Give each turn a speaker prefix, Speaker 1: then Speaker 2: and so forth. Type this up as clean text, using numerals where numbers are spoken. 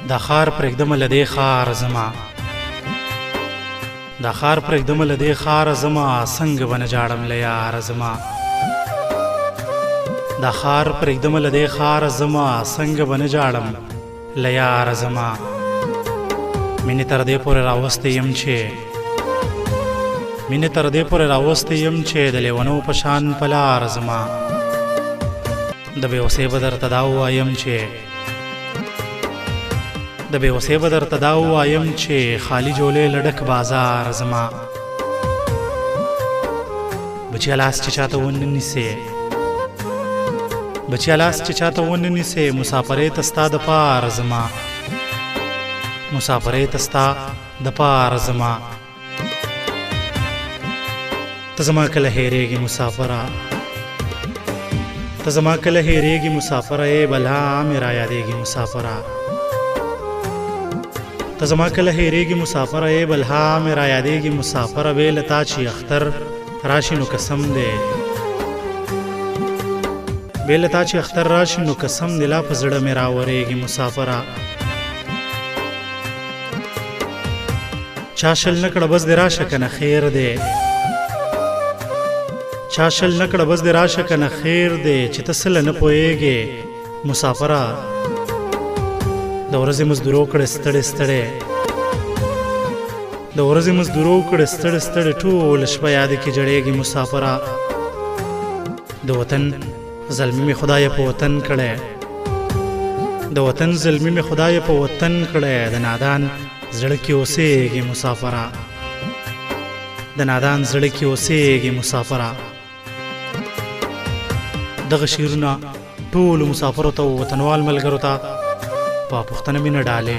Speaker 1: دا خار پرېږدمه له دې ښار زما دا خار پرېږدمه له دې ښاره زما څنګه به نه جاړم له یاره زما دا خار پرېږدمه له دې ښاره زما څنګه به نه جاړم له یاره زما مینې تر دې پورې راوستی یم چې مینې تر دې پورې راوستی یم چې د لیونو په شان په لاره زما د بېوسۍ به درته دا ووایم چې د بېوسۍ به درته دا ووایم چې خالي جولې له ډک بازار زما بچیا لاس چې چاته ونه نیسې بچیا لاس چې چاته ونه نیسې مسافرۍ ته ستا د پار زما مسافرۍ ته ستا د پار زما ته زما کله هېرېږي مسافره ته زما کله هېرېږي مسافره ای بلا مې را یادېږي مسافره ته زما کله هېرېږي مسافره ای بلها مې را یادېږي مسافره بې له تا چې اختر راشي نو قسم دی بې له تا چې اختر راشي نو قسم دی لا په زړه مې راورېږي مسافره چا شل نه کړه بس دې راشه که نه خیر دی چا شل نه کړه بس دې راشه که نه خیر دی چې ته څه له نه پوهېږې مسافره د ورځې مزدورو کړې ستړې ستړې د ورځې مزدورو کړې ستړې ستړې ټوله شپه یاد کې جړېږي مسافره د وطن زلمي مې خدای په وطن کړی د وطن زلمي مې خدای په وطن کړی د نادان زړه کې اوسېږي مسافره د نادان زړه کې اوسېږي مسافره دغه شعرونه ټولو مسافرو ته وطنوال ملګرو ته په پښتنه مینه ډالې